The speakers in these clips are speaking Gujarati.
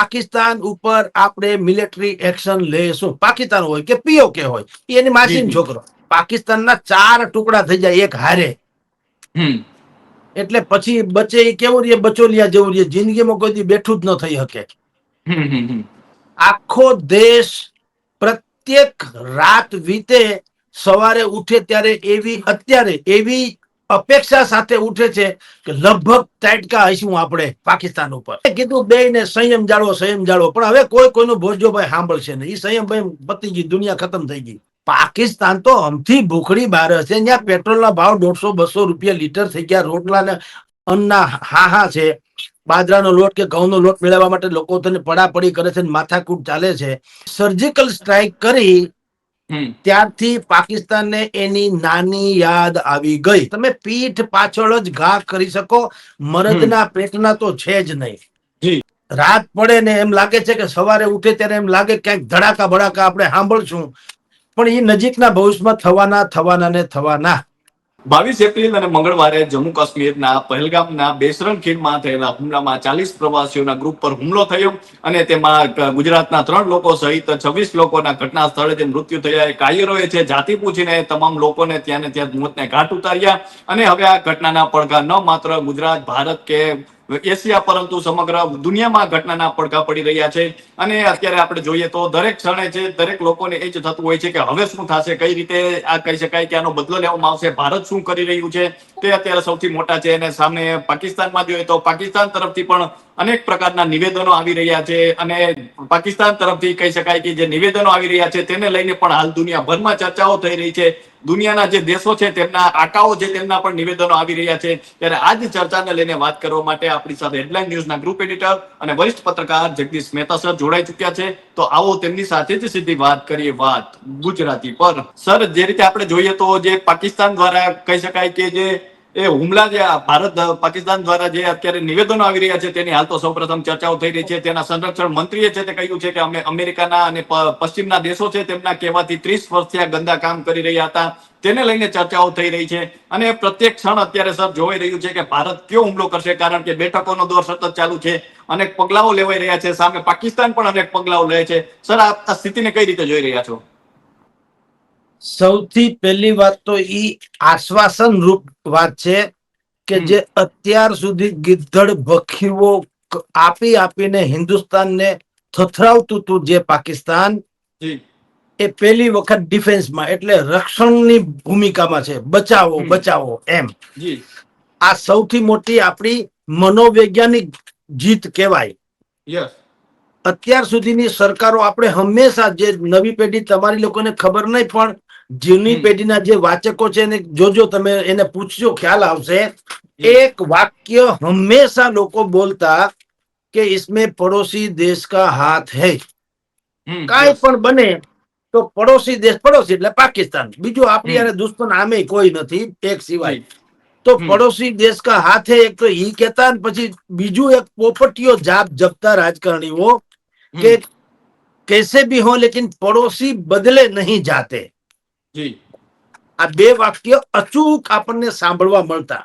પાકિસ્તાન ઉપર આપણે મિલિટરી એક્શન લેશું, પાકિસ્તાન હોય કે પીઓકે હોય, એની માસીનો છોકરો, પાકિસ્તાનના 4 ટુકડા થઈ જાય એક હારે, એટલે પછી બચે એ કેવું રે, બચોલિયા જેવું રે, જિંદગીમાં કોઈ દી બેઠું જ ન થઈ શકે. આખો દેશ પ્રત્યેક રાત વીતે સવારે ઉઠે ત્યારે અત્યારે એવી અપેક્ષા સાથે ઉઠે છે કે લગભગ તાટકા હઈશું આપણે પાકિસ્તાન ઉપર. કીધું બેયને સંયમ જાળવો, સંયમ જાળવો, પણ હવે કોઈ કોઈનું ભોજોભાઈ સાંભળશે નહીં. એ સંયમ ભાઈ પતી ગઈ, દુનિયા ખતમ થઈ ગઈ. પાકિસ્તાન તો અમથી ભૂખડી બહાર હશે, ત્યાં પેટ્રોલના ભાવ 150-200 રૂપિયા લીટર થઈ ગયા, રોટલા ને અન્નના હા છે, બાજરાનો લોટ કે ઘઉંનો લોટ મેળવવા માટે લોકો તને પડાપડી કરે છે, માથાકૂટ ચાલે છે. સર્જિકલ સ્ટ્રાઇક કરી ત્યારથી પાકિસ્તાનને એની નાની યાદ આવી ગઈ. તમે પીઠ પાછળ જ ઘા કરી શકો, મરદના પેટના તો છે જ નહીં. રાત પડે ને એમ લાગે છે કે સવારે ઉઠે ત્યારે એમ લાગે ક્યાંક ધડાકા ભડાકા આપણે સાંભળશું, પણ એ નજીકના ભવિષ્યમાં થવાના. 22 એપ્રિલ અને મંગળવારે જમ્મુ કાશ્મીરના પહેલગામના બેસરણ ખીણમાં થયેલા હુમલામાં 40 પ્રવાસીઓના ગ્રુપ પર હુમલો થયો અને તેમાં ગુજરાતના 3 લોકો સહિત 26 લોકોના ઘટના સ્થળે જ મૃત્યુ થયા. કાયરોએ છે જાતિ પૂછીને તમામ લોકોને ત્યાં ને ત્યાં મોતને ઘાટ ઉતાર્યા. અને હવે આ ઘટનાના પડઘા ન માત્ર ગુજરાત, ભારત કે એશિયા પરંતુ સમગ્ર દુનિયામાં ઘટનાના પડઘા પડી રહ્યા છે. અને અત્યારે આપણે જોઈએ તો દરેક ક્ષણે છે દરેક લોકોને એ જ થતું હોય છે કે હવે શું થશે, કઈ રીતે આ કહી શકાય કે આનો બદલો લેવામાં આવશે, ભારત શું કરી રહ્યું છે તે અત્યારે સૌથી મોટા છે. અને સામે પાકિસ્તાનમાં જોઈએ તો પાકિસ્તાન તરફથી પણ અનેક પ્રકારના નિવેદનો આવી રહ્યા છે અને પાકિસ્તાન તરફથી કહી શકાય કે જે નિવેદનો આવી રહ્યા છે તેને લઈને પણ હાલ દુનિયાભરમાં ચર્ચાઓ થઈ રહી છે. દુનિયાના જે દેશો છે તેમના આકાઓ છે તેમના પણ નિવેદનો આવી રહ્યા છે. ત્યારે આ જ ચર્ચાને લઈને વાત કરવા માટે આપણી સાથે હેડલાઇન ન્યૂઝના ગ્રુપ એડિટર અને વરિષ્ઠ પત્રકાર જગદીશ મહેતા સર જોડાઈ ચુક્યા છે. તો આવો તેમની સાથે જ સીધી વાત કરીએ, વાત ગુજરાતી પર. સર, જે રીતે આપણે જોઈએ તો જે પાકિસ્તાન દ્વારા કહી શકાય કે જે એ હુમલા જે ભારત પાકિસ્તાન દ્વારા જે અત્યારે નિવેદનો આવી રહ્યા છે તેની હાલ તો સૌપ્રથમ ચર્ચાઓ થઈ રહી છે. તેના સંરક્ષણ મંત્રીએ છે તે કહ્યું છે કે અમે અમેરિકાના અને પશ્ચિમના દેશો છે તેમના કહેવાથી 30 વર્ષથી આ ગંદા કામ કરી રહ્યા હતા, તેને લઈને ચર્ચાઓ થઈ રહી છે. અને પ્રત્યેક ક્ષણ અત્યારે સર જોઈ રહ્યું છે કે ભારત કયો હુમલો કરશે, કારણ કે બેઠકોનો દોર સતત ચાલુ છે, અનેક પગલાઓ લેવાઈ રહ્યા છે, સામે પાકિસ્તાન પણ અનેક પગલાઓ લે છે. સર, આ સ્થિતિને કઈ રીતે જોઈ રહ્યા છો? સૌથી પહેલી વાત તો ઈ આશ્વાસન રૂપ વાત છે કે જે અત્યાર સુધી ગિદ્ધડ ભખીઓ આપીને હિન્દુસ્તાનને થથરાવતું હતું જે પાકિસ્તાન, એ પહેલી વખત ડિફેન્સમાં એટલે રક્ષણની ભૂમિકામાં છે. બચાવો એમ. આ સૌથી મોટી આપણી મનોવૈજ્ઞાનિક જીત કહેવાય. અત્યાર સુધીની સરકારો આપણે હંમેશા, જે નવી પેઢી તમારી લોકોને ખબર નહીં પણ જૂની પેઢીના જે વાચકો છે એને જોજો, તમે એને પૂછજો, ખ્યાલ આવશે. એક વાક્ય હંમેશા લોકો બોલતા કે इसमें પડોશી દેશ કા હાથ હૈ. કાંઈ પણ બને તો પડોશી દેશ, પડોશી એટલે પાકિસ્તાન, બીજું આપણી યારે દુશ્મન આમે કોઈ નથી એક સિવાય. તો પડોશી દેશ કા હાથ હૈ એક તો ઈ કહેતા, પછી બીજું એક પોપટીઓ જાપ જપતા રાજકારણીઓ કે कैसे भी हो लेकिन પડોશી બદલે નહીં જાતે. આ બે વાક્ય અચૂક આપણને સાંભળવા મળતા.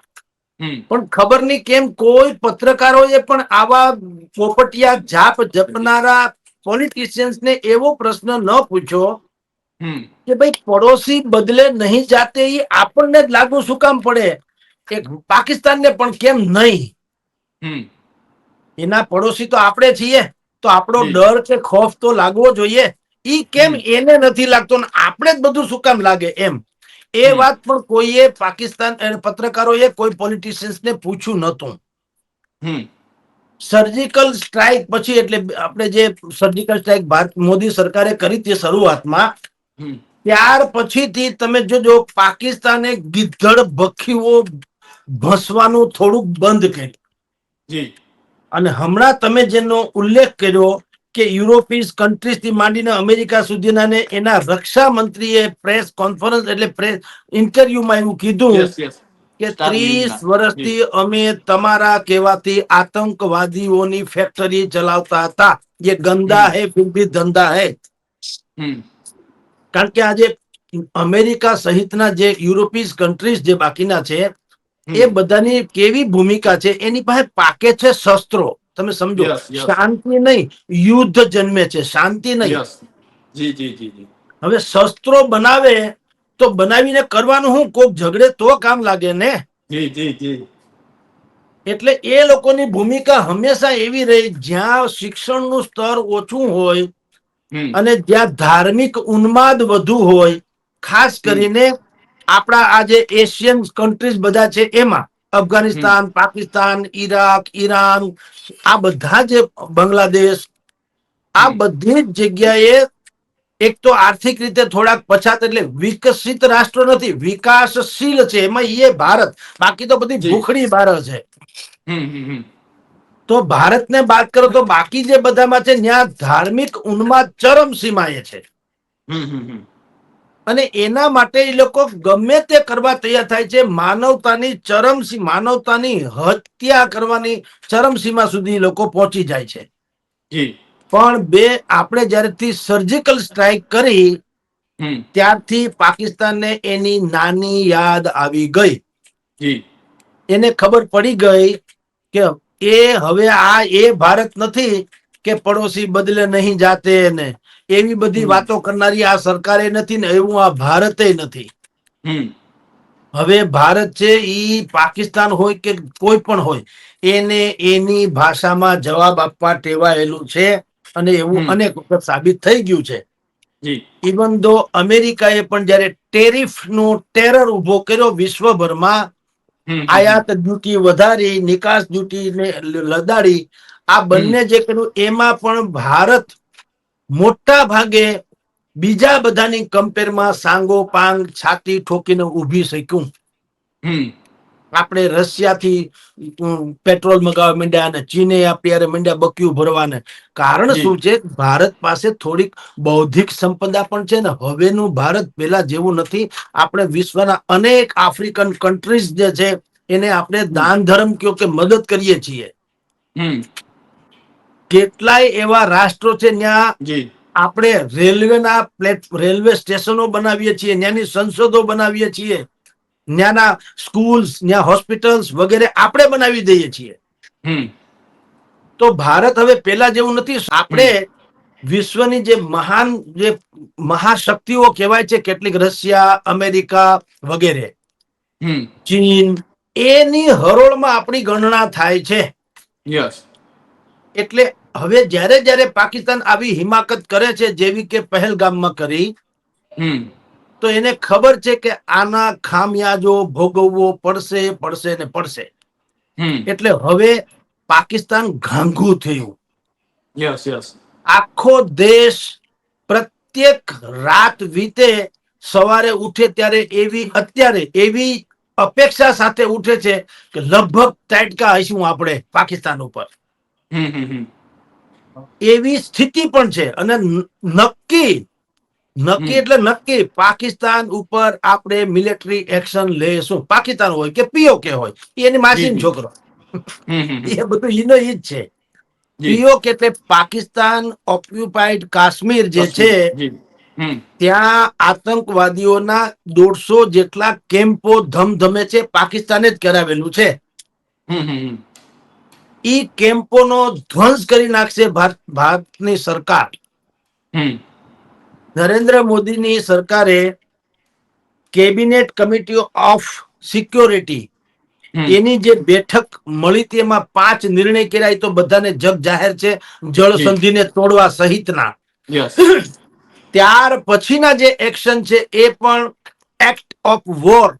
પણ ખબર નહીં કેમ કોઈ પત્રકારોએ પણ આવા પોપટિયા જાપ જપનારા પોલિટિશિયન્સ ને એવો પ્રશ્ન ન પૂછ્યો કે ભાઈ પડોશી બદલે નહીં જાતે, એ આપણને જ લાગુ શું કામ પડે, એક પાકિસ્તાનને પણ કેમ નહીં? એના પડોશી તો આપણે છીએ, તો આપણો ડર કે ખોફ તો લાગવો જોઈએ. ઈ કેમ એને નથી લાગતો ને આપણે જ બધું શું કામ લાગે એમ? એ વાત પણ કોઈએ પાકિસ્તાન પત્રકારોએ કોઈ પોલિટિશિયન્સને પૂછ્યું નહોતું. સર્જિકલ સ્ટ્રાઇક પછી, એટલે આપણે જે સર્જિકલ સ્ટ્રાઇક મોદી સરકારે કરી હતી શરૂઆતમાં, ત્યાર પછીથી તમે જોજો પાકિસ્તાને ગિદ્ધડ ભખીઓ ભસવાનું થોડુંક બંધ કર્યું. અને હમણાં તમે જેનો ઉલ્લેખ કર્યો કે યુરોપિયન કન્ટ્રીઝ થી માંડીને અમેરિકા સુધીના ને એના રક્ષા મંત્રીએ પ્રેસ કોન્ફરન્સ એટલે પ્રેસ ઇન્ટરવ્યુમાં એવું કીધું કે 30 વર્ષથી અમે તમારા કહેવાથી આતંકવાદીઓની ફેક્ટરી ચલાવતા હતા, જે ગંદા હે ફિર ભી ધંધા હે. કારણ કે આજે અમેરિકા સહિતના જે યુરોપિયન કન્ટ્રીઝ જે બાકીના છે એ બધાની કેવી ભૂમિકા છે, એની પાસે પાકે છે શસ્ત્રો. તમે સમજો, Yes, yes. શાંતિ નહીં, યુદ્ધ જન્મે છે, શાંતિ નહીં. યસ, જી જી જી જી. હવે શસ્ત્રો બનાવે તો બનાવીને કરવાનું હું, કોક ઝઘડે તો કામ લાગે ને. જી જી જી. એટલે એ લોકોની ભૂમિકા હંમેશા એવી રહી, જ્યાં શિક્ષણનું સ્તર ઓછું હોય અને જ્યાં ધાર્મિક ઉન્માદ વધુ હોય, ખાસ કરીને આપણા આ જે એશિયન કન્ટ્રીઝ બધા છે એમાં અફઘાનિસ્તાન, પાકિસ્તાન, ઈરાક, ઈરાન, આ બધા જે બાંગ્લાદેશ, આ બધી જ જગ્યાએ એક તો આર્થિક રીતે થોડાક પછાત, એટલે વિકસિત રાષ્ટ્રો નથી, વિકાસશીલ છે. એમાં એ ભારત, બાકી તો બધી ભૂખડી ભારત છે. તો ભારતને બાદ કરો તો બાકી જે બધામાં છે ત્યાં ધાર્મિક ઉન્માદ ચરમ સીમાએ છે. અને એના માટે એ લોકો ગમે તે કરવા તૈયાર થાય છે. માનવતાની માનવતાની હત્યા કરવાની ચરમસીમા સુધી લોકો પહોંચી જાય છે. પણ આપણે જ્યારેથી સર્જિકલ સ્ટ્રાઇક કરી ત્યારથી પાકિસ્તાનને એની નાની યાદ આવી ગઈ. એને ખબર પડી ગઈ કે હવે એ ભારત નથી કે પડોશી બદલે નહીં જાતે ને એવી બધી વાતો કરનારી આ સરકારે નથી ને એવું આ ભારતે નથી. હવે ભારત છે ઈ પાકિસ્તાન હોય કે કોઈ પણ હોય, એને એની ભાષામાં જવાબ આપવા ટેવાયેલું છે અને એવું અનેક વખત સાબિત થઈ ગયું છે. ઇવન દો અમેરિકાએ પણ જયારે ટેરિફ નો ટેરર ઉભો કર્યો વિશ્વભરમાં, આયાત ડ્યુટી વધારી, નિકાસ ડ્યુટી ને લદાડી, આ બંને જે કર્યું એમાં પણ ભારત મોટા ભાગે બીજા બધાની કમ્પેરમાં સાંગો પાંગ છાતી ઠોકીને ઉભી શક્યું. આપણે રશિયાથી પેટ્રોલ મગાવવા માંડ્યા અને ચીને અત્યારે માંડ્યા બક્યું ભરવાને. કારણ શું છે? ભારત પાસે થોડીક બૌદ્ધિક સંપદા પણ છે ને. હવેનું ભારત પેલા જેવું નથી. આપણે વિશ્વના અનેક આફ્રિકન કન્ટ્રીઝ જે છે એને આપણે દાન ધર્મ કયો કે મદદ કરીએ છીએ. કેટલાય એવા રાષ્ટ્રો છે ત્યાં આપણે રેલવે સ્ટેશનો બનાવીએ છીએ, ત્યાંની સંસદો બનાવીએ છીએ, ત્યાંના સ્કૂલ્સ, ત્યાં હોસ્પિટલ્સ વગેરે આપણે બનાવી દઈએ છીએ. તો ભારત હવે પેલા જેવું નથી. આપણે વિશ્વની જે મહાશક્તિઓ કહેવાય છે, કેટલીક રશિયા, અમેરિકા વગેરે, ચીન, એની હરોળમાં આપણી ગણના થાય છે. એટલે હવે જ્યારે પાકિસ્તાન આવી હિમાકત કરે છે, જેવી કે પહેલગામમાં કરી, તો એને ખબર છે કે આના ખામિયાજો ભોગવવો પડશે ને પડશે. એટલે હવે પાકિસ્તાન ઘાંઘું થયું. આખો દેશ પ્રત્યેક રાત વીતે, સવારે ઉઠે ત્યારે એવી અપેક્ષા સાથે ઉઠે છે કે લગભગ તાટકા હશું આપણે પાકિસ્તાન ઉપર. એવી સ્થિતિ પણ છે. અને નક્કી એટલે નક્કી, પાકિસ્તાન ઉપર આપણે મિલિટરી એક્શન લેશું. પાકિસ્તાન હોય કે પીઓકે હોય, એની માસીનો છોકરો, એ બધું ઈનો ઈ જ છે. પીઓકે એટલે પાકિસ્તાન ઓક્યુપાઈડ કાશ્મીર જે છે, ત્યાં આતંકવાદીઓના 150 જેટલા કેમ્પો ધમધમે છે. પાકિસ્તાને જ કરાવેલું છે. ઈ કેમ્પોનો ધ્વંસ કરી નાખશે ભારતની સરકાર. નરેન્દ્ર મોદીની સરકારે કેબિનેટ કમિટી ઓફ સિક્યોરિટી એની જે બેઠક મળી તેમાં 5 નિર્ણય કર્યા. તો બધાને જગ જાહેર છે, જળ સંધિને તોડવા સહિતના. ત્યાર પછીના જે એક્શન છે એ પણ એક્ટ ઓફ વોર,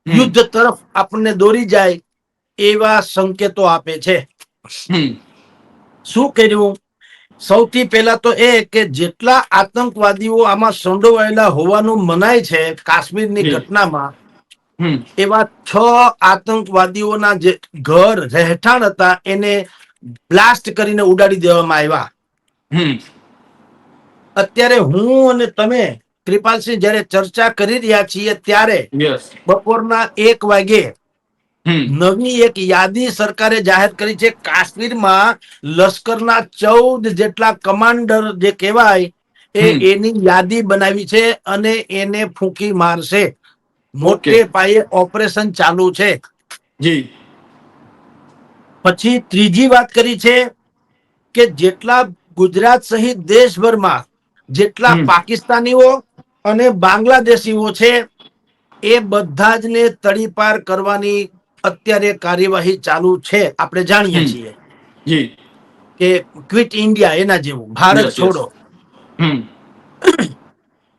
યુદ્ધ તરફ આપણને દોરી જાય એવા સંકેતો આપે છે. શું કર્યું? સૌથી પહેલા તો એ કે જેટલા આતંકવાદીઓ આમાં સંડોવાયેલા હોવાનું મનાય છે કાશ્મીરની ઘટનામાં, એવા 6 આતંકવાદીઓના જે ઘર રહેઠાણ હતા એને બ્લાસ્ટ કરીને ઉડાડી દેવામાં આવ્યા. અત્યારે હું અને તમે કૃપાલસિંહ જયારે ચર્ચા કરી રહ્યા છીએ ત્યારે બપોરના 1 વાગે નવી એક યાદી સરકારે જાહેર કરી છે. કાશ્મીરમાં લશ્કરના 14 જેટલા કમાન્ડર જે કહેવાય એની યાદી બનાવી છે અને એને ફૂંકી મારશે. મોટે પાયે ઓપરેશન ચાલુ છે. પછી ત્રીજી વાત કરી છે કે જેટલા ગુજરાત સહિત દેશભરમાં જેટલા હમ પાકિસ્તાનીઓ અને બાંગ્લાદેશીઓ છે એ બધા જ ને તડીપાર કરવાની અત્યારે કાર્યવાહી ચાલુ છે. આપણે જાણીએ હમ છીએ જી કે ક્વિટ ઇન્ડિયા એના જેવું ભારત યસ યસ છોડો. હમ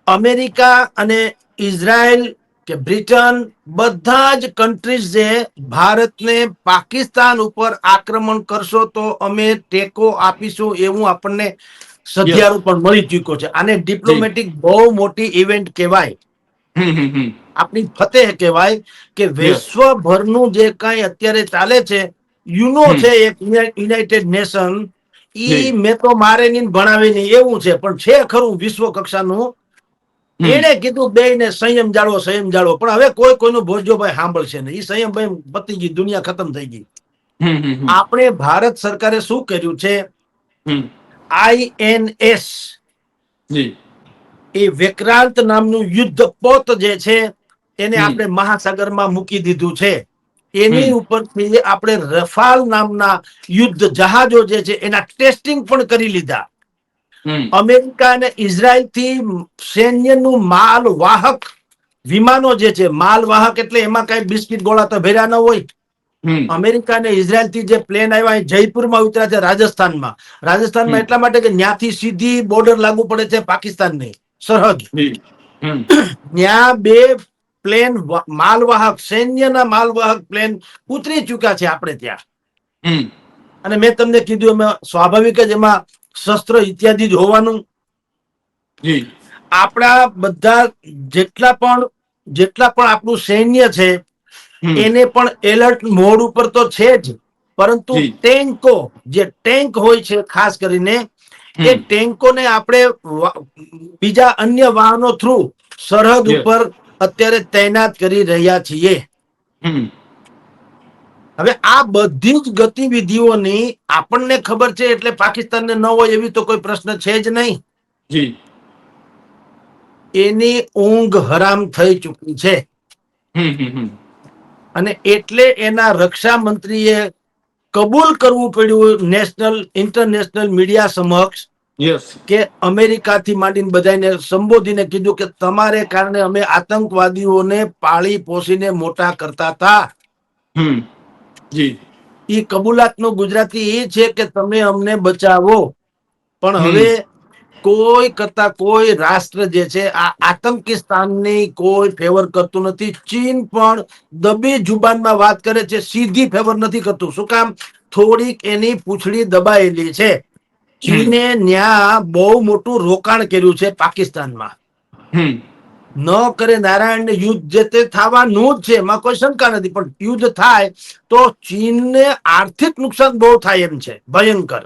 અમેરિકા અને ઇઝરાયલ કે બ્રિટન બધા જ કન્ટ્રીઝ જે ભારતને પાકિસ્તાન ઉપર આક્રમણ કરશો તો અમે ટેકો આપીશું એવું આપણને યસ સધિયારું પણ મળી ચૂક્યો છે. આને જી ડિપ્લોમેટિક બહુ મોટી ઇવેન્ટ કહેવાય. હમ આપણી ફતેહ કહેવાય કે યસ વિશ્વભરનું જે કઈ અત્યારે ચાલે છે યુનો હમ છે એક યુનાઇટેડ નેશન જી ઈ મેં તો મારે ની ભણાવી નહીં એવું છે પણ છે ખરું વિશ્વ કક્ષાનું. હમ એને કીધું બે ને સંયમ જાળવો પણ હવે કોઈ કોઈનું ભોજોભાઈ સાંભળશે ને એ સંયમ ભાઈ પતી ગઈ દુનિયા ખતમ થઈ ગઈ. હમ આપણે ભારત સરકારે શું કર્યું છે હમ INS જી એ વિક્રાંત નામનું યુદ્ધ પોત જે છે એને હમ આપણે મહાસાગરમાં મૂકી દીધું છે. હમ એની ઉપરથી આપણે રફાલ નામના યુદ્ધ જહાજો જે છે એના ટેસ્ટિંગ પણ કરી લીધા. હમ અમેરિકા અને ઇઝરાયલ થી સૈન્યનું માલ વાહક વિમાનો જે છે માલવાહક એટલે એમાં કઈ બિસ્કીટ ગોળા તો ભેર્યા ન હોય. હમ અમેરિકા અને ઇઝરાયલ થી જે પ્લેન આવ્યા જયપુરમાં ઉતર્યા છે રાજસ્થાનમાં. રાજસ્થાનમાં હમ એટલા માટે કે ત્યાંથી સીધી બોર્ડર લાગુ પડે છે પાકિસ્તાનની સરહદ. જી હમ ત્યાં બે પ્લેન માલવાહક સૈન્યના માલવાહક પ્લેન ઉતરી ચુક્યા છે આપણે ત્યાં. હમ અને મેં તમને કીધું એમાં સ્વાભાવિક જ એમાં શસ્ત્ર ઇત્યાદિ જ હોવાનું. જી આપણા બધા જેટલા પણ આપણું સૈન્ય છે હમ એને પણ એલર્ટ મોડ ઉપર તો છે જ પરંતુ જી ટેન્કો જે ટેન્ક હોય છે ખાસ કરીને એ હમ ટેન્કોને આપણે બીજા અન્ય વાહનો થ્રુ સરહદ યસ ઉપર અત્યારે તૈનાત કરી રહ્યા છીએ. હમ હવે આ બધી જ ગતિવિધિઓની આપણને ખબર છે એટલે પાકિસ્તાનને ન હોય એવી તો કોઈ પ્રશ્ન છે જ નહીં. જી એની ઊંઘ હરામ થઈ ચૂકી છે. હમ અને એટલે એના રક્ષા મંત્રીએ કબૂલ કરવું પડ્યું ઇન્ટરનેશનલ મીડિયા સમક્ષ યસ કે અમેરિકાથી માંડીને બધાને સંબોધીને કીધું કે તમારે કારણે અમે આતંકવાદીઓને પાળી પોસીને મોટા કરતા હતા. હમ જી એ કબૂલાત નું ગુજરાતી એ છે કે તમે અમને બચાવો. પણ હમ હવે કોઈ કરતા કોઈ રાષ્ટ્ર જે છે આ આતંકિસ્તાનની કોઈ ફેવર કરતું નથી. ચીન પણ દબી જુબાનમાં વાત કરે છે સીધી ફેવર નથી કરતું. શું કામ? થોડીક એની પૂંછડી દબાયેલી છે. હમ ચીને ન્યા બહુ મોટું રોકાણ કર્યું છે પાકિસ્તાનમાં. હમ ન કરે નારાયણને યુદ્ધ જે તે થવાનું જ છે એમાં કોઈ શંકા નથી પણ યુદ્ધ થાય તો ચીનને આર્થિક નુકસાન બહુ થાય એમ છે ભયંકર.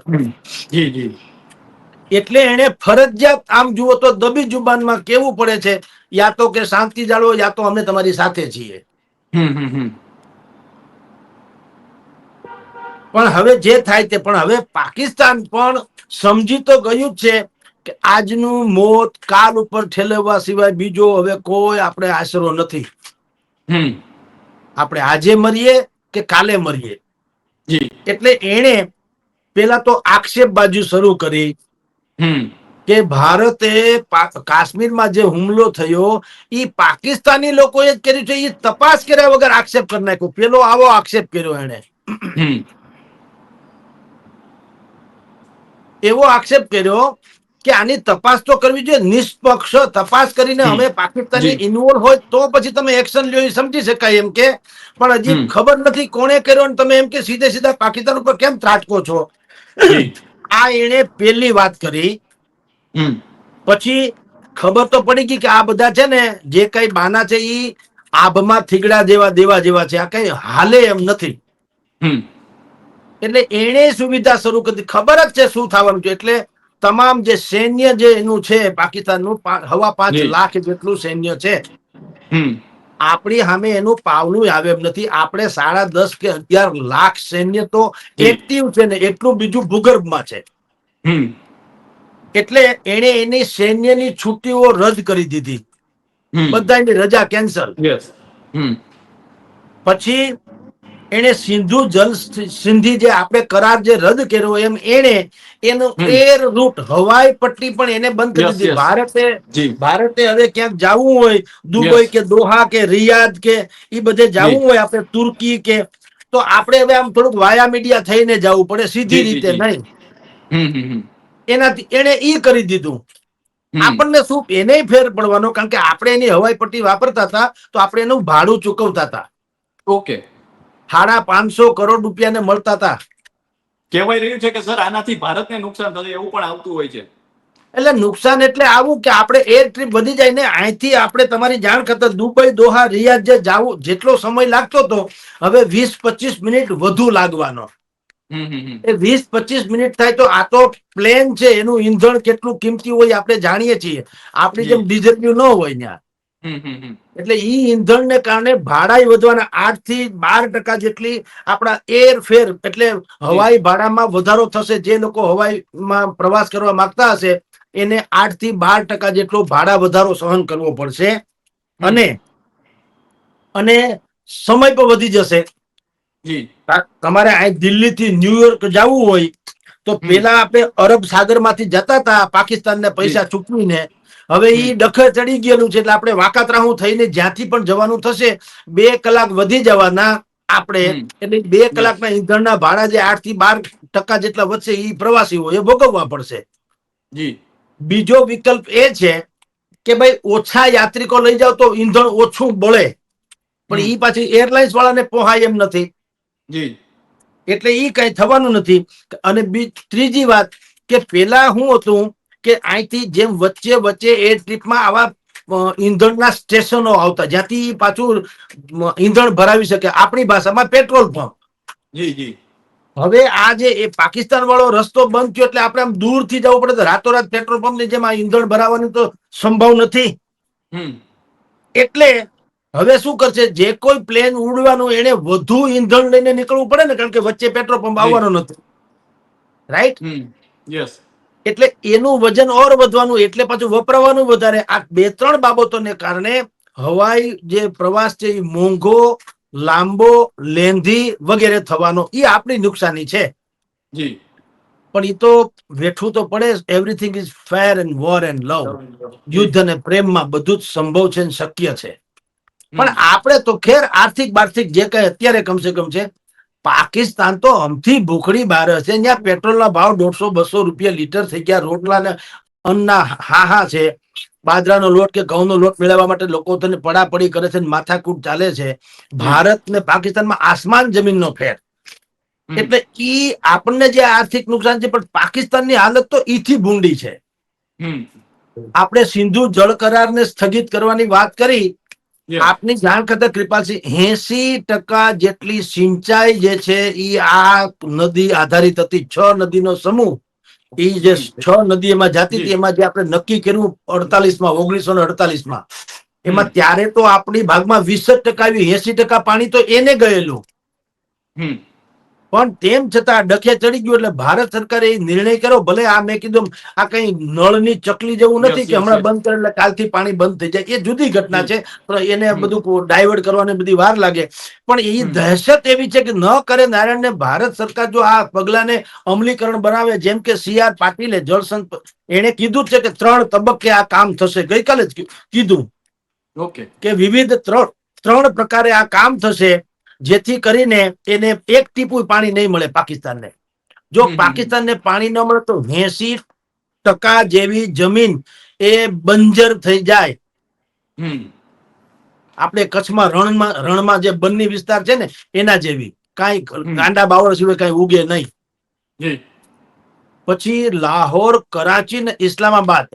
જી જી એટલે એને ફરજિયાત આમ જુઓ તો દબી જુબાનમાં કેવું પડે છે યા તો કે શાંતિ જાળવો યા તો અમે તમારી સાથે છીએ. હમ પણ હવે જે થાય તે પણ હવે પાકિસ્તાન પણ સમજી તો ગયું જ છે કે આજનું મોત કાલ ઉપર ઠેલવવા સિવાય બીજો હવે કોઈ આપણે આશરો નથી. હમ આપણે આજે મરીએ કે કાલે મરીએ. જી એટલે એણે પેલા તો આક્ષેપ બાજુ શરૂ કરી હમ કે ભારતે કાશ્મીરમાં જે હુમલો થયો ઈ પાકિસ્તાની લોકોએ જ કર્યું છે એ તપાસ કર્યા વગર આક્ષેપ કરી નાખ્યો. પેલો આવો આક્ષેપ કર્યો એને. હમ એવો આક્ષેપ કર્યો કે આની તપાસ તો કરવી જોઈએ નિષ્પક્ષ તપાસ કરીને હમ અમે પાકિસ્તાનની જી ઇન્વોલ્વ હોય તો પછી તમે એક્શન લ્યો એ સમજી શકાય એમ કે પણ હજી હમ ખબર નથી કોણે કર્યો તમે એમ કે સીધા પાકિસ્તાન ઉપર કેમ ત્રાટકો છો. જી આ એને પેલી વાત કરી. હમ પછી ખબર તો પડી ગઈ કે આ બધા છે ને જે કઈ બાના છે ઈ આભમાં થીગડા દેવા જેવા છે આ કઈ હાલે એમ નથી. હમ એટલે એને સુવિધા શરૂ કરી ખબર જ છે શું થવાનું છે એટલે તમામ જે સૈન્ય જે એનું છે પાકિસ્તાનનું 5.5 જી લાખ જેટલું સૈન્ય છે. હમ આપણી સામે એનું પાવલું આવે એમ નથી આપણે 10.5 કે 11 લાખ સૈન્ય તો જી એક્ટિવ છે ને એટલું બીજું ભૂગર્ભમાં છે. હમ એટલે એને એની સૈન્યની છુટ્ટીઓ રદ કરી દીધી. હમ બધાની રજા કેન્સલ. યસ હમ પછી એને સિંધી જે આપણે કરાર જે રદ કર્યો એમ એનું હમ એર રૂટ હવાઈ પટ્ટી પણ એને બંધ કરી યસ દીધી. યસ જી ભારતે હવે ક્યાંક જવું હોય, દુબઈ યસ કે દોહા કે રિયાદ કે એ બધે જી જવું હોય, આપણે તુર્કી કે, તો આપણે હવે આમ થોડુંક વાયા મીડિયા થઈને જવું પડે, સીધી જી જી રીતે જી નહીં. હમ એનાથી એને ઈ કરી દીધું. હમ આપણને શું એને ફેર પડવાનો, કારણ કે આપણે એની હવાઈ પટ્ટી વાપરતા હતા તો આપણે એનું ભાડું ચૂકવતા હતા. ઓકે. 550 કરોડ રૂપિયાને મળતા હતા. કહેવાય રહ્યું છે કે સર આનાથી ભારતને નુકસાન થશે એવું પણ આવતું હોય છે. એટલે નુકસાન એટલે આવું કે આપણે એર ટ્રીપ વધી જાય ને, અહીંથી આપણે તમારી જાણ ખાતર દુબઈ દોહા રિયાદ જે જાવું જેટલો સમય લાગતો હતો, હવે 20-25 મિનિટ વધુ લાગવાનો. હમ એ 20-25 મિનિટ થાય તો આ તો પ્લેન છે, એનું ઈંધણ કેટલું કિંમતી હોય આપણે જાણીએ છીએ. આપણી જી જેમ ડીઝલ ન હોય ત્યાં. હમ એટલે ઈ ઈંધણને કારણે ભાડા વધવાના 8-12% જેટલી આપણા એર ફેર એટલે જી હવાઈ ભાડામાં વધારો થશે. જે લોકો હવાઈમાં પ્રવાસ કરવા માંગતા હશે એને 8-12% જેટલો ભાડા વધારો સહન કરવો પડશે. હમ અને અને સમય પણ વધી જશે. જી તમારે અહીં દિલ્હી થી ન્યુયોર્ક જવું હોય તો હમ પેલા આપણે અરબ સાગર માંથી જતા હતા પાકિસ્તાનને જી પૈસા ચૂકવીને. હવે હમ ઈ ડખે ચડી ગયેલું છે, એટલે આપણે વાકાતરાહું થઈને જ્યાંથી પણ જવાનું થશે 2 કલાક વધી જવાના આપણે. હમ એટલે 2 યસ કલાકના ઈંધણના ભાડા જે 8-12% જેટલા વધશે એ પ્રવાસીઓ એ ભોગવવા પડશે. જી બીજો વિકલ્પ એ છે કે ભાઈ ઓછા યાત્રિકો લઈ જાવ તો ઈંધણ ઓછું બળે, પણ હમ ઈ પાછી એરલાઇન્સ વાળાને પોહાય એમ નથી. જી એટલે ઈ કઈ થવાનું નથી. અને ત્રીજી વાત કે પેલા શું હતું કે અહીંથી જેમ વચ્ચે વચ્ચે એ ટ્રીપમાં આવા ઈંધણના સ્ટેશનો આવતા જ્યાંથી પાછું ઈંધણ ભરાવી શકે, આપણી ભાષામાં પેટ્રોલ પંપ. જી જી હવે આ જે એ પાકિસ્તાન વાળો રસ્તો બંધ થયો એટલે આપણે આમ દૂર થી જવું પડે. રાતોરાત પેટ્રોલ પંપ ની જેમ આ ઈંધણ ભરાવાની તો સંભવ નથી. હમ એટલે હવે શું કરશે, જે કોઈ પ્લેન ઉડવાનું એને વધુ ઈંધણ લઈને નીકળવું પડે ને, કારણ કે વચ્ચે પેટ્રોલ પંપ જી આવવાનો નથી. રાઈટ? યસ એટલે એનું વજન ઓર વધવાનું, એટલે પાછું વપરાવાનું વધારે. આ 2-3 બાબતોને કારણે હવાઈ જે પ્રવાસ છે એ મોંઘો, લાંબો, લેંધી વગેરે થવાનો એ આપણી નુકસાની છે. જી પણ એ તો વેઠવું તો પડે. Everything is fair and war and love. જી યુદ્ધ અને પ્રેમમાં બધું જ સંભવ છે અને શક્ય છે. પણ હમ આપણે તો ખેર આર્થિક બાર્થિક જે કઈ અત્યારે કમસે કમ છે. પાકિસ્તાન તો અમથી ભૂખડી બહાર હશે. ત્યાં પેટ્રોલના ભાવ 150-200 રૂપિયા લીટર થઈ ગયા. રોટલાના અન્નના હાહા છે. બાજરાનો લોટ કે ઘઉંનો લોટ મેળવવા માટે લોકો તેને પડાપડી કરે છે, માથાકૂટ ચાલે છે. જી ભારત ને પાકિસ્તાનમાં આસમાન જમીનનો ફેર. હમ એટલે ઈ આપણને જે આર્થિક નુકસાન છે, પણ પાકિસ્તાનની હાલત તો ઈથી ભૂંડી છે. હમ આપણે સિંધુ જળ કરારને સ્થગિત કરવાની વાત કરી. યસ આપની જાણ ખાતર કૃપાલસિંહ 80% જેટલી સિંચાઈ જે છે એ આ નદી આધારિત હતી. 6 નદીનો સમૂહ. એ જે હમ 6 નદી એમાં જાતી જી હતી, એમાં જે આપણે નક્કી કર્યું 1948માં હમ એમાં ત્યારે તો આપણી ભાગમાં 20% આવ્યું. 80% પાણી તો એને ગયેલું. હમ પણ તેમ છતાં ડખે ચડી ગયું. એટલે ભારત સરકારે એ નિર્ણય કર્યો. ભલે આ મેં કીધું આ કઈ નળની ચકલી જેવું યસ નથી કે યસ હમણાં યસ બંધ કરે એટલે કાલથી પાણી બંધ થઈ જાય. એ જુદી ઘટના જી છે. પણ એને હમ બધું ડાયવર્ટ કરવાની બધી વાર લાગે. પણ એ હમ દહેશત એવી છે કે ન કરે નારાયણને ભારત સરકાર જો આ પગલાને અમલીકરણ બનાવે, જેમ કે CR પાટીલે જળસંઘ એને કીધું છે કે 3 તબક્કે આ કામ થશે. ગઈકાલે જ કીધું ઓકે કે વિવિધ 3 પ્રકારે આ કામ થશે, જેથી કરીને એને એક ટીપું પાણી નહીં મળે પાકિસ્તાનને. જો હમ પાકિસ્તાનને પાણી ન મળે તો 80% જેવી જમીન એ બંજર થઈ જાય. હમ આપણે કચ્છમાં રણમાં જે બન્ની વિસ્તાર છે ને એના જેવી કાંઈ હમ ગાંડા બાવળ સિવાય કાંઈ ઉગે નહીં. જી પછી લાહોર, કરાચી ને ઇસ્લામાબાદ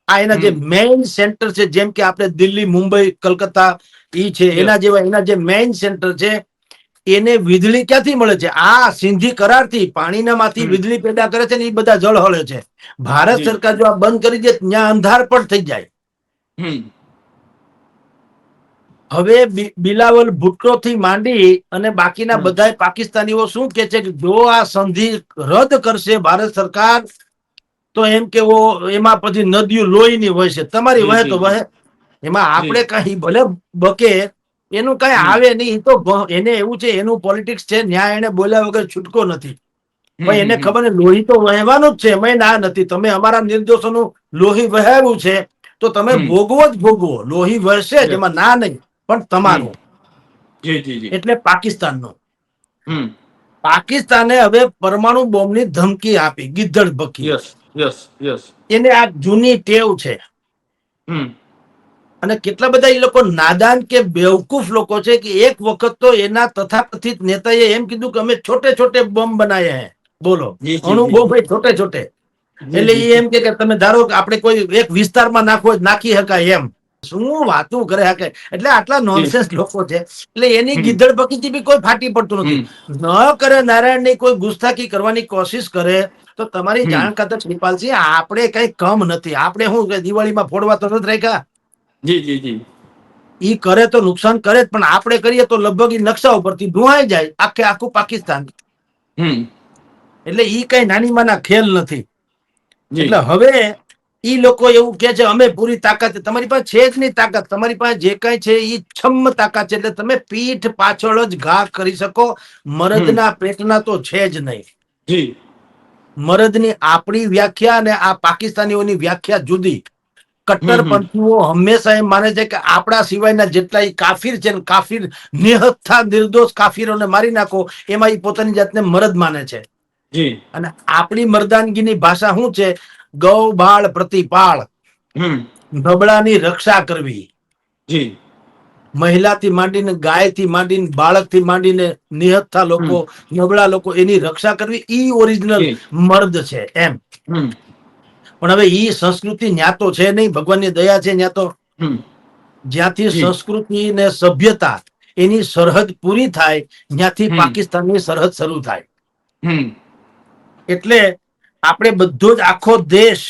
આ એના જે હમ મેઇન સેન્ટર છે. જેમ કે આપણે દિલ્હી, મુંબઈ, કલકત્તા ઈ છે યસ એના જેવા એના જે મેઇન સેન્ટર છે એને વીજળી ક્યાંથી મળે છે? આ સિંધી કરારથી પાણીના માંથી હમ વીજળી પેદા કરે છે ને એ બધા જળ હળે છે. ભારત જી સરકાર જો આ બંધ કરી દે ત્યાં અંધાર પણ થઈ જાય. હમ હવે બિલાવલ ભુટ્ટો થી માંડી અને બાકીના હમ બધા પાકિસ્તાનીઓ શું કે છે કે જો આ સંધિ રદ કરશે ભારત સરકાર તો એમ કેવો એમાં પછી નદીઓ લોહીની વહેશે. તમારી જી વહે તો જી જી વહે, એમાં જી આપણે કઈ ભલે બકે એનું કઈ હમ આવે નહીં. એ તો એને એવું છે, એનું પોલિટિક્સ છે, ન્યાય એને બોલ્યા વગર છૂટકો નથી. હમ પણ એને હમ ખબર ને લોહી તો વહેવાનું જ છે, એમાં ના નથી. તમે અમારા નિર્દોષોનું લોહી વહેવું છે તો તમે હમ ભોગવો જ ભોગવો. લોહી વહેશે જ, યસ એમાં ના નહીં, પણ હમ તમારું. જી જી જી એટલે પાકિસ્તાનનો. હમ પાકિસ્તાને હવે પરમાણુ બોમ્બની ધમકી આપી, ગીધડ બકી. યસ યસ યસ એને આ જૂની ટેવ છે. હમ અને કેટલા બધા એ લોકો નાદાન કે બેવકૂફ લોકો છે કે એક વખત તો એના તથાકથિત નેતાએ એમ કીધું કે અમે છોટે છોટે બોમ્બ બનાયા હૈ. બોલો, જી જી અણુ જી બોમ્બ છોટે છોટે. જી એટલે જી એ એમ કે તમે ધારો કે આપણે કોઈ એક વિસ્તારમાં નાખી શકાય એમ. શું વાતું કરે હકે. એટલે આટલા જી નોનસેન્સ લોકો છે. એટલે એની હમ ગીધડ બકીથી બી કોઈ ફાટી પડતું નથી. હમ ન કરે નારાયણ ની કોઈ ગુસ્તાખી કરવાની કોશિશ કરે તો તમારી હમ જાણ ખાતર કૃપાલસિંહ, આપણે કઈ કમ નથી. આપણે શું દિવાળીમાં ફોડવા તો નથી રાખ્યા. જી જી જી ઈ કરે તો નુકસાન કરે જ, પણ આપણે કરીએ તો લગભગ ઈ નકશા ઉપરથી ધોવાઈ જાય આખે આખું પાકિસ્તાન. હમ એટલે ઈ કઈ નાની માના ખેલ નથી. જી એટલે હવે ઈ લોકો એવું કે છે અમે પૂરી તાકાત. તમારી પાસે છે જ નહીં તાકાત. તમારી પાસે જે કઈ છે એ છમ્મ તાકાત છે. એટલે તમે પીઠ પાછળ જ ઘા કરી શકો. હમ મરદના પેટના તો છે જ નહીં. જી મરદની આપણી વ્યાખ્યા અને આ પાકિસ્તાનીઓની વ્યાખ્યા જુદી. હમ હમ કટ્ટરપંથીઓ હંમેશા એમ માને છે કે આપણા સિવાયના જેટલા કાફીર છે ને, કાફીર નિહત્થા નિર્દોષ કાફીરોને મારી નાખો, એમાં એ પોતાની જાતને મરદ માને છે. જી અને આપણી મર્દાનગીની ભાષા શું છે? ગૌ બાળ પ્રતિપાળ. હમ નબળાની રક્ષા કરવી. જી મહિલાથી માંડીને, ગાયથી માંડીને, બાળકથી માંડીને, નિહત્થા હમ લોકો, નબળા લોકો, એની રક્ષા કરવી. ઈ ઓરિજિનલ જી મર્દ છે એમ. હમ પણ હવે ઈ સંસ્કૃતિ ન્યા તો છે નહીં. ભગવાનની દયા છે ન્યા તો. હમ જ્યાંથી જી સંસ્કૃતિ ને સભ્યતા એની સરહદ પૂરી થાય, ત્યાંથી હમ પાકિસ્તાનની સરહદ શરૂ થાય. હમ એટલે આપણે બધો જ આખો દેશ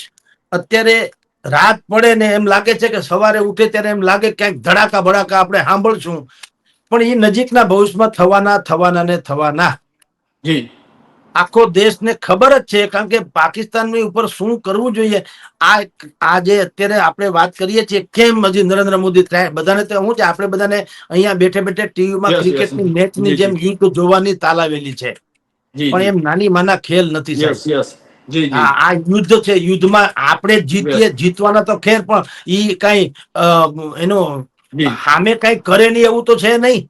અત્યારે રાત પડે ને એમ લાગે છે કે સવારે ઉઠે ત્યારે એમ લાગે ક્યાંક ધડાકા ભડાકા આપણે સાંભળશું. પણ એ નજીકના ભવિષ્યમાં થવાના ને થવાના. જી આખો દેશને ખબર જ છે, કારણ કે પાકિસ્તાનની ઉપર શું કરવું જોઈએ. આ જે અત્યારે આપણે વાત કરીએ છીએ, કેમ હજી નરેન્દ્ર મોદી બધાને તો શું છે, આપણે બધાને અહીંયા બેઠે બેઠે ટીવીમાં યસ યસ ક્રિકેટની મેચની જી જેમ જી યુદ્ધ જોવાની તાલાવેલી છે. જી પણ જી એમ નાની માના ખેલ નથી સાહેબ. યસ યસ જી જી આ યુદ્ધ છે. યુદ્ધમાં આપણે યસ જીતીએ, જીતવાના તો ખેર, પણ ઈ કઈ એનો જી સામે કઈ કરે નહીં એવું તો છે નહીં.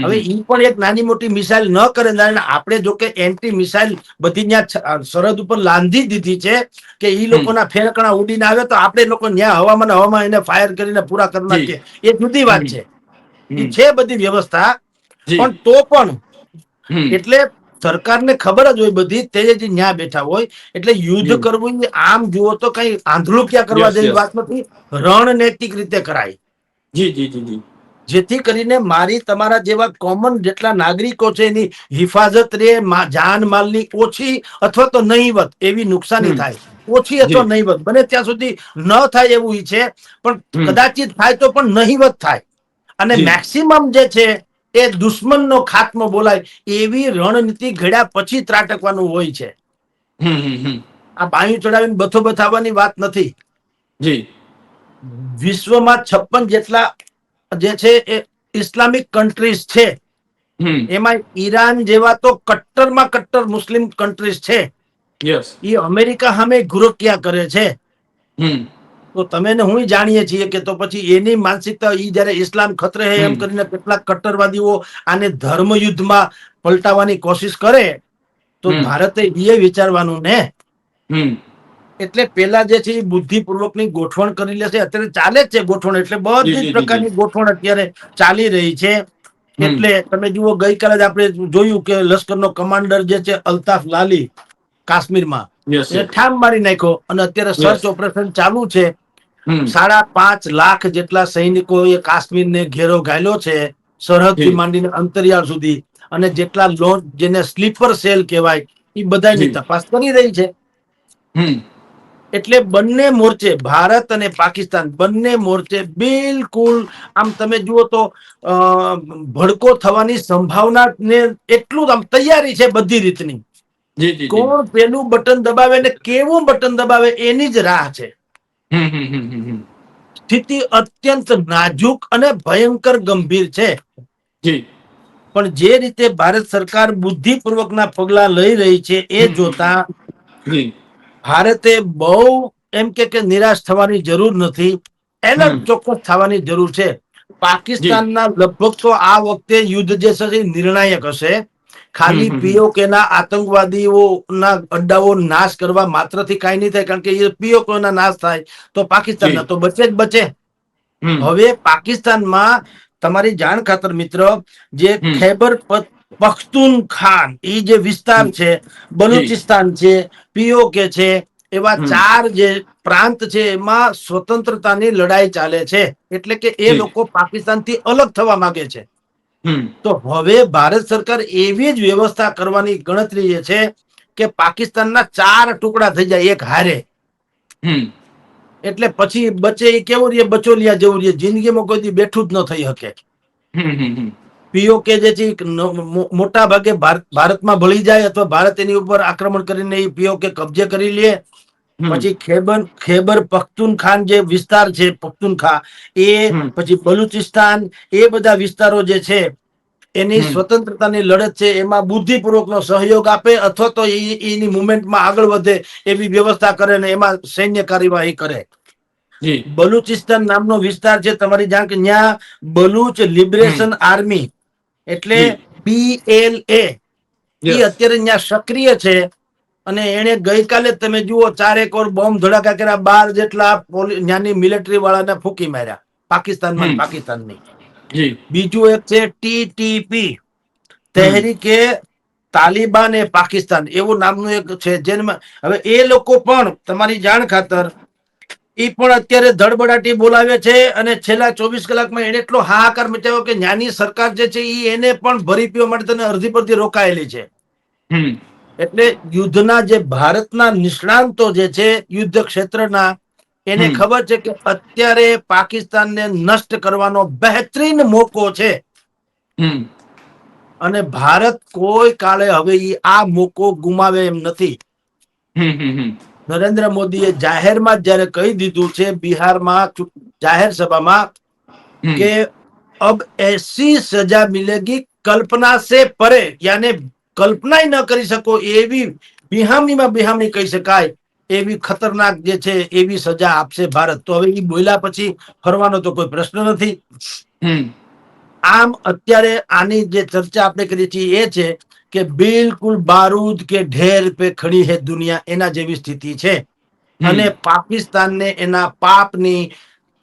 હવે હમ ઈ પણ એક નાની મોટી મિસાઇલ ન કરે. આપણે જો કે એન્ટી મિસાઇલ બધી ત્યાં સરહદ ઉપર લાંધી દીધી છે કે ઈ હમ લોકોના ફેરકણા ઉડીને આવે તો આપણે લોકો ત્યાં હવામાં એને ફાયર કરીને પૂરા કરી જી નાખીએ. એ જુદી વાત હમ છે. એ હમ છે બધી વ્યવસ્થા. જી પણ તો પણ હમ એટલે સરકારને ખબર જ હોય બધી, તે જ ન્યા બેઠા હોય. એટલે યુદ્ધ જી કરવું આમ જુઓ તો કઈ આંધળું ક્યાં કરવા યસ જેવી યસ વાત નથી. રણનૈતિક રીતે કરાય. જી જી જી જી જેથી કરીને મારી તમારા જેવા કોમન જેટલા નાગરિકો છે એની હિફાજત રે, જાન માલની ઓછી અથવા તો નહીવત એવી નુકસાની હમ થાય. ઓછી અથવા જી નહીવત બને ત્યાં સુધી ન થાય એવું છે. પણ હમ કદાચિત થાય તો પણ નહીવત થાય. અને જી મેક્સિમમ જે છે એ દુશ્મનનો ખાત્મો બોલાય એવી રણનીતિ ઘડ્યા પછી ત્રાટકવાનું હોય છે. હમ આ બાયું ચડાવીને બથો બથાવવાની વાત નથી. જી વિશ્વમાં 56 જેટલા જે છે એ ઇસ્લામિક કન્ટ્રીઝ છે. હમ એમાં ઈરાન જેવા તો કટ્ટરમાં કટ્ટર મુસ્લિમ કન્ટ્રીઝ છે. યસ એ અમેરિકા સામે ગુરક્યા કરે છે. હમ તો તમે ને હું જાણીએ છીએ કે તો પછી એની માનસિકતા જયારે ઇસ્લામ ખતરે હે એમ હમ કરીને કેટલાક કટ્ટરવાદીઓ આને ધર્મ યુદ્ધમાં પલટાવવાની કોશિશ કરે તો હમ ભારતે એ વિચારવાનું ને. હમ એટલે પેલા જે છે એ બુદ્ધિપૂર્વક ની ગોઠવણ કરી લેશે. અત્યારે ચાલે જ છે ગોઠવણ. એટલે જી બધી જ જી જી જી પ્રકારની ગોઠવણ અત્યારે ચાલી રહી છે. હમ એટલે તમે જુઓ ગઈકાલે જ આપણે જોયું કે લશ્કરનો કમાન્ડર જે છે અલ્તાફ લાલી કાશ્મીરમાં યસ એને યસ ઠામ મારી નાખ્યો. અને અત્યારે સર્ચ યસ ઓપરેશન ચાલુ છે. હમ 5.5 લાખ જેટલા સૈનિકો એ કાશ્મીરને ઘેરો ઘાયલો છે. સરહદ થી જી માંડીને અંતરિયાળ સુધી. અને જેટલા લોન્ચ જેને સ્લીપર સેલ કહેવાય એ બધાની જી તપાસ કરી રહી છે. હમ એટલે બંને મોરચે ભારત અને પાકિસ્તાન બંને મોરચે બિલકુલ આમ તમે જુઓ તો ભડકો થવાની સંભાવના ને એટલું જ આમ તૈયારી છે બધી રીતની. જી જી જી કોણ પેલું બટન દબાવે ને કેવું બટન દબાવે એની જ રાહ છે. હમ સ્થિતિ અત્યંત નાજુક અને ભયંકર ગંભીર છે. જી. પણ જે રીતે ભારત સરકાર બુદ્ધિપૂર્વકના પગલા લઈ રહી છે એ જોતા જી. ભારતે બહુ એમ કે નિરાશ થવાની જરૂર નથી. એલર્ટ ચોક્કસ થવાની જરૂર છે. જી. પાકિસ્તાનના લગભગ તો આ વખતે યુદ્ધ જે છે એ નિર્ણાયક હશે. ખાલી પીઓકે ના આતંકવાદીઓના અડ્ડાઓ નાશ કરવા માત્રથી કાંઈ નહીં થાય, કારણ કે એ પીઓકે ના નાશ થાય તો પાકિસ્તાનના તો બચે જ બચે. હવે પાકિસ્તાનમાં તમારી જાણ ખાતર મિત્ર, જે ખૈબર પખ્તુનખાન એ જે વિસ્તાર છે, જી. બલુચિસ્તાન છે, પીઓકે છે, એવા 4 જે પ્રાંત છે એમાં સ્વતંત્રતાની લડાઈ ચાલે છે. એટલે કે એ જી. લોકો પાકિસ્તાનથી અલગ થવા માંગે છે. હમ. તો હવે ભારત સરકાર એવી જ વ્યવસ્થા કરવાની ગણતરી છે કે પાકિસ્તાનના 4 ટુકડા થઈ જાય એક હારે. હમ. એટલે પછી બચે એ કેવું રે, બચોલિયા જેવું રે, જિંદગીમાં કોઈ દી બેઠું જ ન થઈ શકે. પીઓકે જે છે મોટા ભાગે ભારતમાં ભળી જાય અથવા ભારત એની ઉપર આક્રમણ કરીને એ પીઓકે કબજે કરી લે. પછી ખૈબર પખ્તુનખાન જે વિસ્તાર છે, પખ્તુનખા એ, પછી બલુચિસ્તાન, એ બધા વિસ્તારો જે છે એની સ્વતંત્રતાની લડત છે એમાં બુદ્ધિપૂર્વકનો સહયોગ આપે અથવા તો એની મુવમેન્ટમાં આગળ વધે એવી વ્યવસ્થા કરે ને એમાં સૈન્ય કાર્યવાહી કરે. જી. બલુચિસ્તાન નામનો વિસ્તાર છે, તમારી જાણ કે ત્યાં બલુચ લિબરેશન આર્મી એટલે જી. BLA એ યસ. અત્યારે ત્યાં સક્રિય છે. અને એને ગઈકાલે તમે જુઓ 4 એક બોમ્બ ધડાકા કર્યા, 12 જેટલા ત્યાંની મિલિટરી વાળાને ફૂંકી માર્યા પાકિસ્તાનની. જી. બીજું એક છે TTP, હમ. તહેરીકે તાલિબાન એ પાકિસ્તાન એવું નામનું એક છે. જેમાં હવે એ લોકો પણ તમારી જાણ ખાતર એ પણ અત્યારે ધડબડાટી બોલાવે છે અને છેલ્લા 24 કલાકમાં એને એટલો હાહાકાર મચાવ્યો કે જ્ઞાની સરકાર જે છે એ એને પણ ભરી પીવા માટે તેને અડધી પરથી રોકાયેલી છે. હમ. એટલે યુદ્ધના જે ભારતના નિષ્ણાંતો જે છે યુદ્ધ ક્ષેત્રના, એને હમ. ખબર છે કે અત્યારે પાકિસ્તાનને નષ્ટ કરવાનો બહેતરીન મોકો છે. હમ. અને ભારત કોઈ કાળે હવે આ મોકો ગુમાવે એમ નથી. હમ. નરેન્દ્ર મોદીએ જાહેરમાં જયારે કહી દીધું છે બિહારમાં જાહેર સભામાં હમ. કે અબ એસી સજા મિલેગી કલ્પના સે પરે, યાને કલ્પના ન કરી શકો એવી બિહામીમાં બિહામી કહી શકાય એવી ખતરનાક જે છે એવી સજા આપશે ભારત. તો હવે એ બોલ્યા પછી ફરવાનો તો કોઈ પ્રશ્ન નથી. હમ. આમ અત્યારે આની જે ચર્ચા આપણે કરીએ છીએ એ છે કે બિલકુલ બારૂદ કે ઢેર પે ખડી હૈ દુનિયા એના જેવી સ્થિતિ છે. અને હમ. પાકિસ્તાનને એના પાપની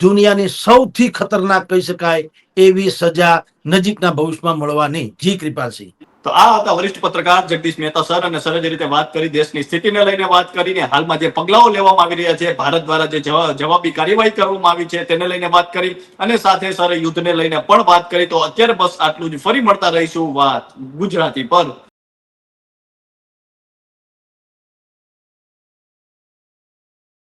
દુનિયાની સૌથી ખતરનાક કહી શકાય એવી સજા નજીકના ભવિષ્યમાં મળવાની. જી કૃપાલસિંહ. તો આ હતા વરિષ્ઠ પત્રકાર જગદીશ મહેતા સર, અને સરે જે રીતે વાત કરી દેશની સ્થિતિને લઈને વાત કરીને, હાલમાં જે પગલાઓ લેવામાં આવી રહ્યા છે, ભારત દ્વારા જે જવાબી કાર્યવાહી કરવામાં આવી છે તેને લઈને વાત કરી, અને સાથે સરે યુદ્ધને લઈને પણ વાત કરી. તો અત્યારે બસ આટલું જ. ફરી મળતા રહીશું વાત ગુજરાતી પર.